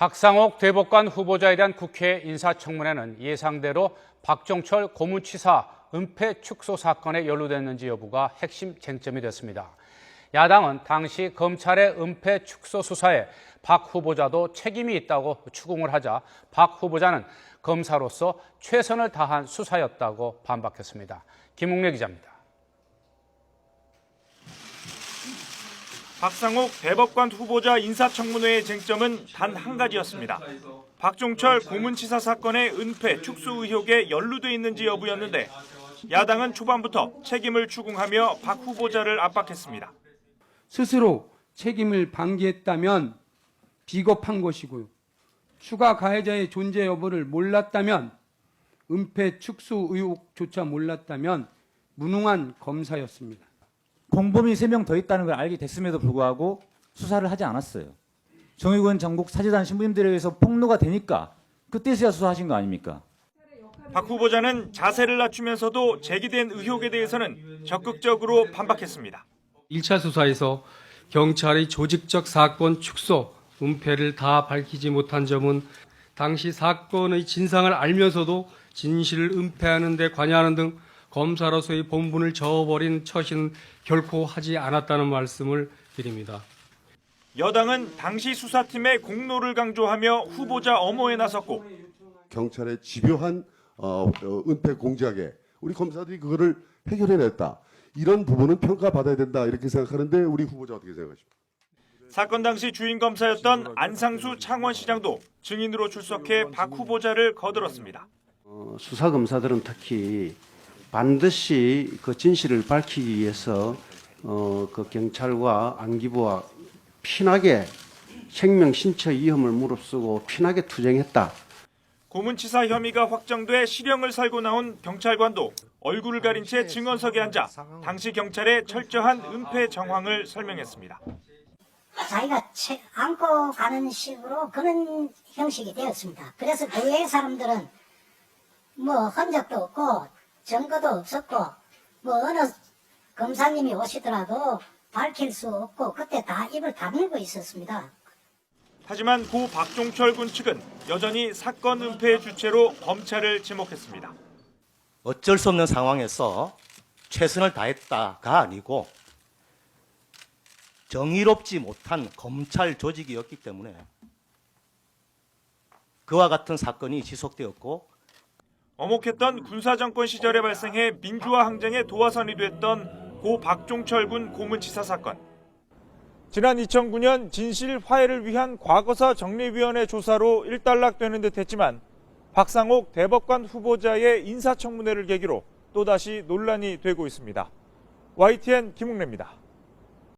박상옥 대법관 후보자에 대한 국회 인사청문회는 예상대로 박종철 고문치사 은폐 축소 사건에 연루됐는지 여부가 핵심 쟁점이 됐습니다. 야당은 당시 검찰의 은폐 축소 수사에 박 후보자도 책임이 있다고 추궁을 하자 박 후보자는 검사로서 최선을 다한 수사였다고 반박했습니다. 김웅래 기자입니다. 박상옥 대법관 후보자 인사청문회의 쟁점은 단 한 가지였습니다. 박종철 고문치사 사건의 은폐 축소 의혹에 연루돼 있는지 여부였는데 야당은 초반부터 책임을 추궁하며 박 후보자를 압박했습니다. 스스로 책임을 방기했다면 비겁한 것이고요. 추가 가해자의 존재 여부를 몰랐다면, 은폐 축소 의혹조차 몰랐다면 무능한 검사였습니다. 공범이 3명 더 있다는 걸 알게 됐음에도 불구하고 수사를 하지 않았어요. 정의권 전국 사재단 신부님들에 의해서 폭로가 되니까 그때서야 수사하신 거 아닙니까? 박 후보자는 자세를 낮추면서도 제기된 의혹에 대해서는 적극적으로 반박했습니다. 1차 수사에서 경찰의 조직적 사건 축소, 은폐를 다 밝히지 못한 점은 당시 사건의 진상을 알면서도 진실을 은폐하는 데 관여하는 등 검사로서의 본분을 저어버린 처신은 결코 하지 않았다는 말씀을 드립니다. 여당은 당시 수사팀의 공로를 강조하며 후보자 엄호에 나섰고 경찰의 집요한 은폐 공작에 우리 검사들이 그거를 해결해냈다. 이런 부분은 평가받아야 된다 이렇게 생각하는데 우리 후보자 어떻게 생각하십니까? 사건 당시 주인 검사였던 안상수 창원시장도 증인으로 출석해 박 후보자를 거들었습니다. 수사 검사들은 특히 반드시 그 진실을 밝히기 위해서 그 경찰과 안기부와 피나게 생명 신체 위험을 무릅쓰고 피나게 투쟁했다. 고문치사 혐의가 확정돼 실형을 살고 나온 경찰관도 얼굴을 가린 채 증언석에 앉아 당시 경찰의 철저한 은폐 정황을 설명했습니다. 자기가 안고 가는 식으로 그런 형식이 되었습니다. 그래서 그 외의 사람들은 뭐 흔적도 없고 증거도 없었고 뭐 어느 검사님이 오시더라도 밝힐 수 없고 그때 다 입을 다물고 있었습니다. 하지만 고 박종철 군 측은 여전히 사건 은폐의 주체로 검찰을 지목했습니다. 어쩔 수 없는 상황에서 최선을 다했다가 아니고 정의롭지 못한 검찰 조직이었기 때문에 그와 같은 사건이 지속되었고 엄혹했던 군사정권 시절에 발생해 민주화 항쟁의 도화선이 됐던 고 박종철 군 고문치사 사건. 지난 2009년 진실 화해를 위한 과거사 정리위원회 조사로 일단락되는 듯 했지만 박상옥 대법관 후보자의 인사청문회를 계기로 또다시 논란이 되고 있습니다. YTN 김웅래입니다.